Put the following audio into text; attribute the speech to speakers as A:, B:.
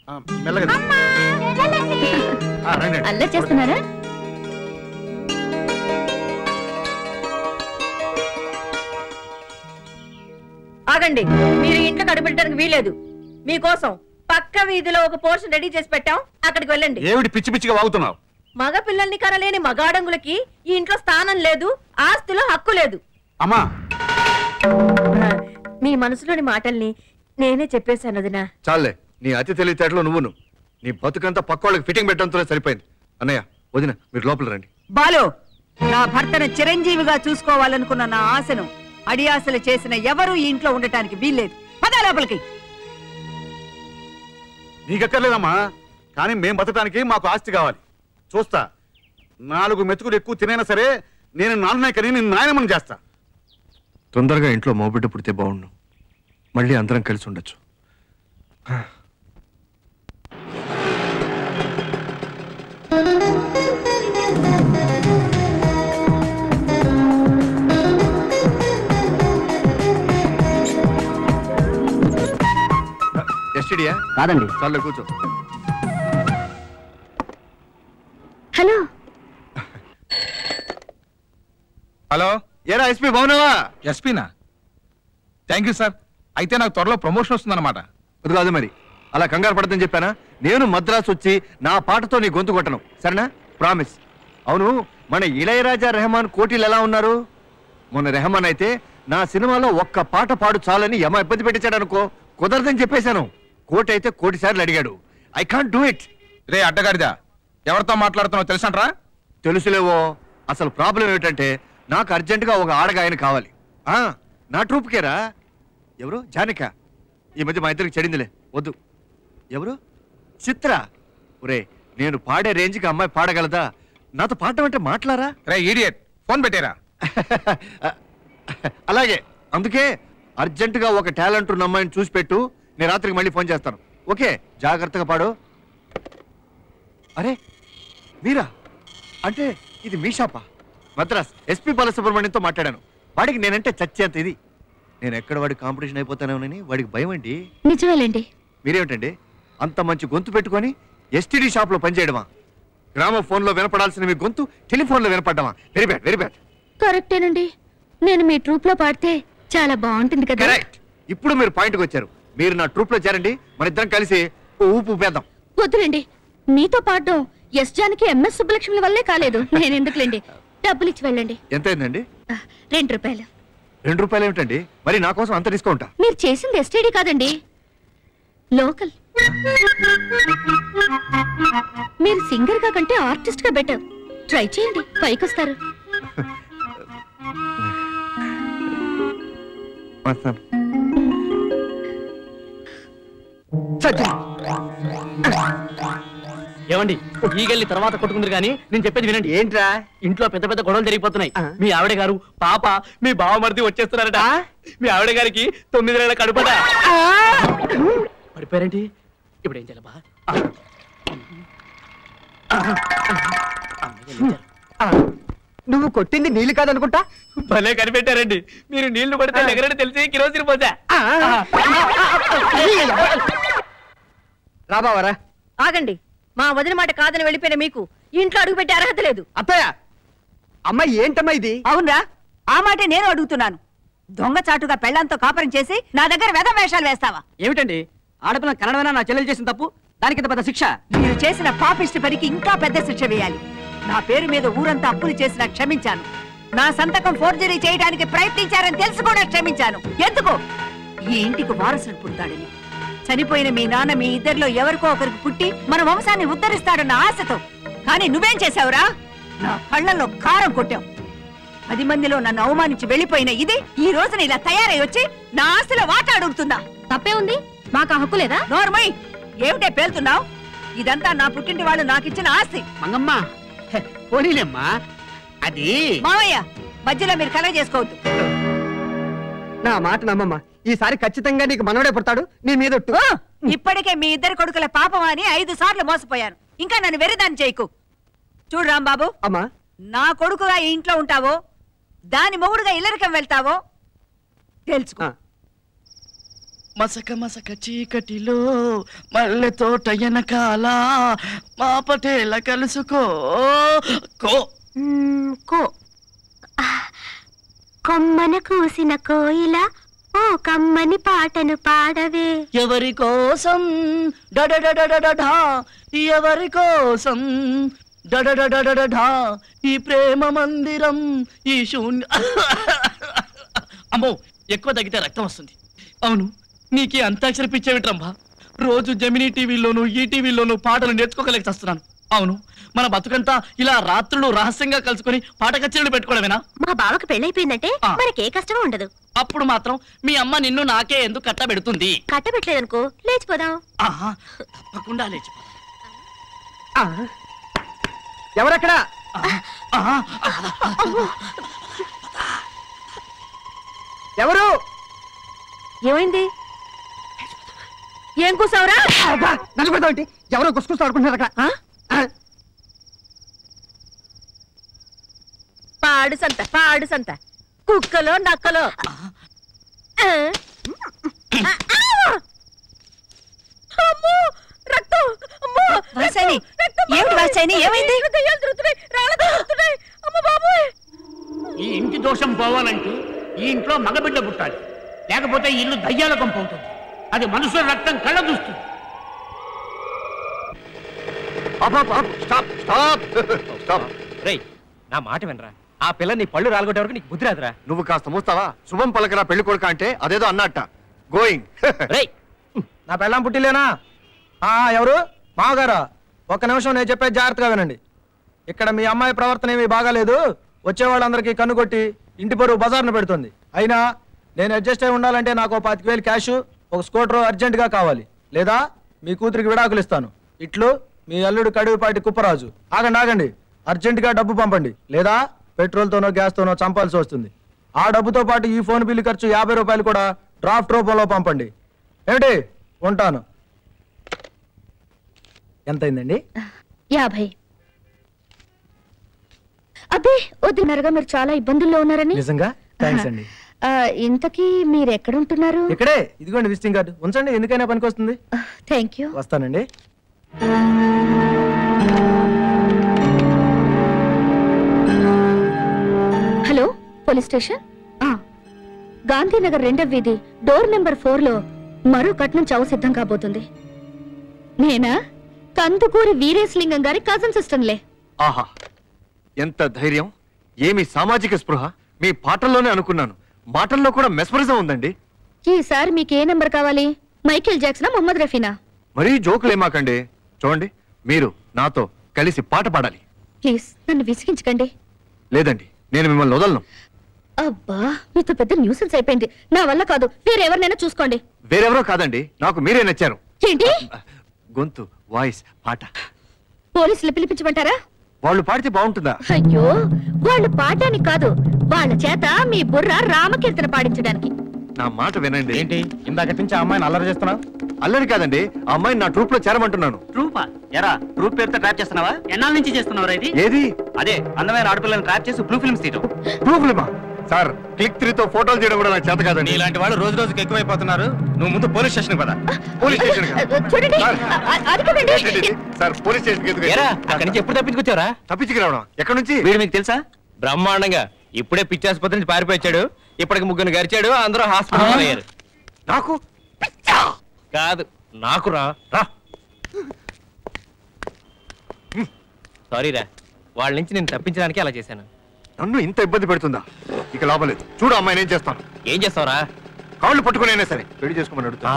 A: అల్లరి చేస్తున్నారా?
B: ఆగండి, మీరు ఇంట్లో కడుపెట్టడానికి వీలేదు. మీకోసం పక్క వీధిలో ఒక పోర్షన్ రెడీ చేసి పెట్టాం, అక్కడికి వెళ్ళండి.
C: ఏమిటి పిచ్చి పిచ్చిగా వాగుతున్నావు?
B: మగ పిల్లల్ని కనలేని మగాడంగులకి ఈ ఇంట్లో స్థానం లేదు, ఆస్తిలో హక్కు లేదు.
C: అమ్మా,
B: మీ మనసులోని మాటల్ని నేనే చెప్పేశాను వదినా.
D: చాలే, నీ అతి తెలివితేటలో నువ్వును. నీ బతుకంతా పక్కోళ్ళకి ఫిట్టింగ్ పెట్టడంతోనే సరిపోయింది. అన్నయ్య, వదిన, మీరు లోపల రండి.
E: బాలు, నా భర్తను చిరంజీవిగా చూసుకోవాలనుకున్న నా ఆశను అడియాసలు చేసిన ఎవరూ ఈ ఇంట్లో ఉండటానికి వీల్లేదు. పద లోపలికి.
C: నీకెక్కర్లేదమ్మా, కానీ మేం బతకడానికి మాకు ఆస్తి కావాలి. చూస్తా, 4 మెతుకులు ఎక్కువ తినైనా సరే నేను నాన్ననే కని నేను నాయనమని చేస్తా.
D: తొందరగా ఇంట్లో మోబిడ్డ పుడితే బాగుండు. మళ్ళీ అందరం కలిసి ఉండొచ్చు. ఎస్టీడీయా?
F: కాదండి.
D: చాలే, కూర్చో.
A: హలో
G: హలో,
D: ఏరా ఎస్పీ బాగున్నావా?
G: ఎస్పీనా? Thank you sir. అయితే నాకు త్వరలో ప్రమోషన్ వస్తుందన్నమాట.
D: అది కాదు మరి, అలా కంగారు పడదని చెప్పానా? నేను మద్రాసు వచ్చి నా పాటతో నీ గొంతు కొట్టను, సరేనా? ప్రామిస్. అవును, మన ఇళయరాజా రెహమాన్ కోటీలు ఎలా ఉన్నారు? మొన్న రెహమాన్ అయితే నా సినిమాలో ఒక్క పాట పాడు చాలని యమ ఇబ్బంది పెట్టించాడు అనుకో. కుదరదని చెప్పేశాను. కోటి అయితే 1 కోటి సార్లు అడిగాడు. I can't do it.
G: రే అడ్డగాడిదా, ఎవరితో మాట్లాడుతున్నావు తెలుసంట్రా?
D: తెలుసులేవో. అసలు ప్రాబ్లం ఏమిటంటే నాకు అర్జెంటుగా ఒక ఆడగాయన కావాలి. నా ట్రూప్కేరా. ఎవరు? జానిక. ఈ మధ్య మా ఇద్దరికి చెడిందిలే, వద్దు. ఎవరు? చిత్ర. ఒరే, నేను పాడే రేంజ్కి అమ్మాయి పాడగలదా? నాతో పాడటం అంటే మాట్లారా?
G: రే ఈడియట్, ఫోన్ పెట్టేరా.
D: అలాగే, అందుకే అర్జెంటుగా ఒక టాలెంట్ ఉన్న అమ్మాయిని చూసి పెట్టు. నేను రాత్రికి మళ్ళీ ఫోన్ చేస్తాను. ఓకే, జాగ్రత్తగా పాడు. అరే మీరా? అంటే ఇది మీ షాపా? మద్రాస్ ఎస్పీ బాలసుబ్రహ్మణ్యంతో మాట్లాడాను. వాడికి నేనంటే చచ్చేంత ఇది. నేను ఎక్కడ వాడి కాంపిటీషన్ అయిపోతానేమోనని వాడికి భయం అండి.
A: నిజమేలేండి.
D: మీరేమిటండి అంత మంచి గొంతు పెట్టుకొని ఎస్టీడీ షాప్ లో పనిచేయడమా? గ్రామ ఫోన్ లో వినపడాల్సిన మీ గొంతు టెలిఫోన్ లో వినపడ్డామా? Very bad, very bad.
A: కరెక్టేనండి, నేను మీ ట్రూప్ లో పాడితే చాలా బాగుంటుంది కదా.
D: కరెక్ట్. ఇప్పుడు మీరు పాయింట్కి వచ్చారు. మీరు నా ట్రూప్ లో చేరండి, మన ఇద్దరం కలిసి ఊపు ఊపేద్దాం.
A: వద్దులేండి, మీతో పాడడం ఎస్ జానకి ఎంఎస్ సుబ్బలక్ష్మి వల్లే కాలేదు. నేను ఎందుకులేండి, డబ్బులు ఇచ్చి వెళ్ళండి.
D: ఎంత అయిందండి?
A: 2 రూపాయలు.
D: 2 రూపాయలు ఏమిటండి? మరి నా కోసం అంత డిస్కౌంటా?
A: మీరు చేసింది ఎస్టీడీ కాదండి, లోకల్. మీరు సింగర్ గా కంటే ఆర్టిస్ట్ గా బెటర్. ట్రై చేయండి, పైకొస్తారు.
F: ఏమండి, ఈగల్ని తర్వాత కొట్టుకుందరు కానీ నేను చెప్పేది వినండి. ఏంట్రా? ఇంట్లో పెద్ద పెద్ద గొడవలు జరిగిపోతున్నాయి. మీ ఆవిడ గారు, పాప, మీ బావమరిది వచ్చేస్తున్నారట. మీ ఆవిడ గారికి 9 నెలల కడుపట. పడిపోయారేంటి? ఇప్పుడు ఏం చేయాలబ్బా?
H: నువ్వు కొట్టింది నీళ్లు కాదనుకుంటా.
F: భలే కనిపెట్టారండి. మీరు నీళ్లు పడితే ఎగరని తెలిసి కిరోసిన్ పోసా.
H: రాబావరా?
B: ఆగండి, మా వదిన మాట కాదని వెళ్ళిపోయిన మీకు ఇంట్లో అడుగు పెట్టే అర్హత లేదు.
H: అత్తయ్య, అమ్మాయి ఏంటమ్మా ఇది?
E: అవునరా, ఆ మాటే నేను అడుగుతున్నాను. దొంగచాటుగా పెళ్లంతో కాపురం చేసి నా దగ్గర వెధ వేషాలు వేస్తావా?
F: ఏమిటండి, ఆడపిల్ల కన్నడమైనా నా చెల్లెలు చేసిన తప్పు, దానికి ఇంత పెద్ద శిక్ష?
E: మీరు చేసిన పాపిష్టి పనికి ఇంకా పెద్ద శిక్ష వేయాలి. నా పేరు మీద ఊరంతా అప్పులు చేసినా క్షమించాను. నా సంతకం ఫోర్జరీ చేయడానికి ప్రయత్నించారని తెలిసి కూడా క్షమించాను. ఎందుకు? ఈ ఇంటికి వారసుడు పుడతాడని. చనిపోయిన మీ నాన్న మీ ఇద్దరిలో ఎవరికో ఒకరికి పుట్టి మన వంశాన్ని ఉద్ధరిస్తాడన్న ఆశతో. కానీ నువ్వేం చేశావురా? నా కళ్ళల్లో కారం కొట్టావు. 10 మందిలో నన్ను అవమానించి వెళ్ళిపోయిన ఇది ఈ రోజున ఇలా తయారై వచ్చి నా ఆస్తిలో వాటా అడుగుతుందా?
A: తప్పే ఉంది, మాకు ఆ హక్కు లేదా?
E: నోర్మై, ఏమిటే పేలుతున్నావు? ఇదంతా నా పుట్టింటి వాళ్ళు నాకిచ్చిన ఆస్తి.
F: మంగమ్మ, పోనీలేమ్మా. అది
E: మావయ్య, మధ్యలో మీరు కలగ చేసుకోవద్దు.
H: నా మాట నమ్మమ్మ, ఈసారి ఖచ్చితంగా నీకు మనవడే పుడతాడు. నీ మీద
E: ఇప్పటికే మీ ఇద్దరు కొడుకుల పాపం అని 5 సార్లు మోసపోయాను. ఇంకా నన్ను వెర్రిదాన్ని చేయకు. చూడు రాంబాబు,
H: అమ్మా,
E: నా కొడుకుగా ఈ ఇంట్లో ఉంటావో, దాని మొగుడుగా ఇల్లరికం వెళ్తావో తెలుసుకో.
F: మసక మసక చీకటిలో మల్లె తోట వెనకాల మా పటేల కలుసుకో కో
A: కో కొమ్మన కూసిన కోయిల ఓ కమ్మని పాటను పాడవే.
F: ఎవరి కోసం డడడడడడా ఎవరి కోసం డడడడడడా ఈ ప్రేమ మందిరం ఈ శూన్య అమ్మో ఎక్కువ తగ్గితే రక్తం వస్తుంది. అవును నీకు అంతాక్షరి పిచ్చేవిట్రమ్మా. రోజు జమినీ టీవీలోను ఈటీవీలోను పాటలు నేర్చుకోగలేక చేస్తున్నాను. అవును మన బతుకంతా ఇలా రాత్రులు రహస్యంగా కలుసుకొని పాట కచేరీలు పెట్టుకోవడమేనా?
A: మా బావకు పెళ్ళైపోయిందంటే మనకే కష్టం ఉండదు.
F: అప్పుడు మాత్రం మీ అమ్మ నిన్ను నాకే ఎందుకు కట్టబెడుతుంది?
A: కట్టబెట్టలేదనుకో లేచిపోదాం.
F: తప్పకుండా లేచిపోదాం.
H: ఎవరక్కడ? ఎవరు?
B: ఏమైంది? ఏం కూసావురా?
H: నన్ను పెడతావు ఏంటి? ఎవరో గుసగుసలు ఆడుకుంటున్నారు అక్కడ.
B: పాడు సంత కుక్కలో నక్కలో.
F: ఈ ఇంటి దోషం పోవాలంటే ఈ ఇంట్లో మగబిడ్డ పుట్టాలి, లేకపోతే ఈ ఇల్లు దయ్యాల కొంపవుతుంది. అది మనుషుల రక్తం కళ్ళ చూస్తుంది.
I: నా మాట వినరా, ఆ పిల్ల నీ పళ్ళు రాలగొట్టే వరకు నీకు బుద్ధి రాదురా.
D: నువ్వు కాస్త మూస్తావా? శుభం పలకరా పెళ్లి కొడుక అంటే అదేదో అన్నట్ట. గోయింగ్.
H: నా పెళ్ళాం పుట్టిలేనా? ఎవరు? మావగారా? ఒక్క నిమిషం నేను చెప్పేది జాగ్రత్తగా వినండి. ఇక్కడ మీ అమ్మాయి ప్రవర్తన ఏమీ బాగాలేదు. వచ్చేవాళ్ళందరికీ కన్నుకొట్టి ఇంటి పరువు బజార్ను పెడుతుంది. అయినా నేను అడ్జస్ట్ అయి ఉండాలంటే నాకు 25,000 క్యాష్, ఒక స్కూటర్ అర్జెంటుగా కావాలి. లేదా మీ కూతురికి విడాకులు ఇస్తాను. ఇట్లు మీ అల్లుడు కడివిపాటి కుప్పరాజు. ఆగండి, అర్జెంటుగా డబ్బు పంపండి, లేదా పెట్రోల్తోనో గ్యాస్తోనో చంపాల్సి వస్తుంది. ఆ డబ్బుతో పాటు ఈ ఫోన్ బిల్లు ఖర్చు 50 రూపాయలు కూడా డ్రాఫ్ట్ రూపంలో పంపండి. ఏమిటి? ఉంటాను. ఎంతైందండి?
A: 50. అబ్బే వద్దున్నారుగా, మీరు చాలా ఇబ్బందుల్లో ఉన్నారని.
H: నిజంగా? థ్యాంక్స్ అండి.
A: ఇంతకీ మీరు ఎక్కడ ఉంటున్నారు?
H: ఇక్కడే. ఇదిగోండి విజిటింగ్ కార్డు, ఉంచండి, ఎందుకైనా పనికి వస్తుంది.
A: Thank you.
H: వస్తానండి.
A: Hello, police station. గాంధీనగర్ 2వ వీధి డోర్ నెంబర్ 4లో మరో కట్నం చావు సిద్ధం కాబోతుంది. నేనా? కందుకూరి వీరేశలింగం గారి కజన్ సిస్టర్లే.
D: ఆహా, ఎంత ధైర్యం! ఏమి సామాజిక స్పృహ! మీ పాటల్లోనే అనుకున్నాను, మాటల్లో కూడా మెస్మరిజం ఉందండి.
A: ఈసారి మీకు ఏ నెంబర్ కావాలి? మైకేల్ జాక్సనా, మొహమ్మద్ రఫీనా?
D: మరీ జోకులేమాకండి. చూడండి, మీరు నాతో కలిసి పాట పాడాలి.
A: ప్లీజ్ నన్ను విసిగించకండి.
D: లేదండి, నేను మిమ్మల్ని వదలను.
A: అబ్బా, మీతో పెద్ద న్యూసెన్స్ అయిపోయింది. నా వల్ల కాదు, వేరెవరినైనా చూసుకోండి.
D: వేరెవరో కాదండి, నాకు మీరే నచ్చారు.
A: ఏంటి?
D: గొంతు, వాయిస్, పాట.
A: పోలీసులు పిలిపించమంటారా?
D: వాళ్ళు పాడితే బాగుంటుందా?
A: అయ్యో, వాళ్ళు పాడడానికి కాదు, వాళ్ళ చేత మీ బుర్ర రామకీర్తన పాడించడానికి.
D: నా మాట వినండి.
H: ఏంటి ఇందాకటి నుంచి ఆ అమ్మాయిని అల్లరి చేస్తున్నావు?
D: అల్లరి కాదండి, ఆ అమ్మాయిని నా ట్రూప్ లో చేరమంటున్నాను.
F: ట్రూపా? ఎరా ట్రూప్ పేరుతో ట్రాప్ చేస్తున్నావా? ఎన్నాళ్ళ నుంచి చేస్తున్నావా ఇది?
D: ఏది?
F: అదే అందమైన ఆడపిల్లని ట్రాప్ చేసి బ్లూ ఫిల్మ్స్ తీయడం.
D: బ్లూ ఫిల్మా? సార్, క్లిక్ 3తో ఫోటోలు చేయడం కూడా నాకు చేత కాదండి.
G: ఇలాంటి వాళ్ళు రోజు రోజుకి ఎక్కువైపోతున్నారు. నువ్వు ముందు పోలీస్ స్టేషన్ పద.
D: పోలీస్ స్టేషన్
A: చూడండి, అది చూడండి.
D: సార్, పోలీస్ స్టేషన్
I: అక్కడి నుంచి ఎప్పుడు తప్పించుకొచ్చారా?
D: తప్పించుకు రావడం ఎక్కడి నుంచి?
I: వీడు మీకు తెలుసా? బ్రహ్మాండంగా ఇప్పుడే పిచ్చి ఆసుపత్రి నుంచి పారిపోయాడు. ఇప్పటికి 3 గరిచాడు, అందరూ హాస్పిటల్ అయ్యారు.
D: నాకు
I: కాదు, నాకు రా. సారీరా, వాళ్ళ నుంచి నేను తప్పించడానికి అలా చేశాను.
D: నన్ను ఇంత ఇబ్బంది పెడుతుందా? ఇక లాభం లేదు. చూడు అమ్మాయి నేను చేస్తాను.
I: ఏం చేస్తావురా?
D: కాళ్ళు పట్టుకునైనా సరే పెళ్లి చేసుకోమని అడుగుతా.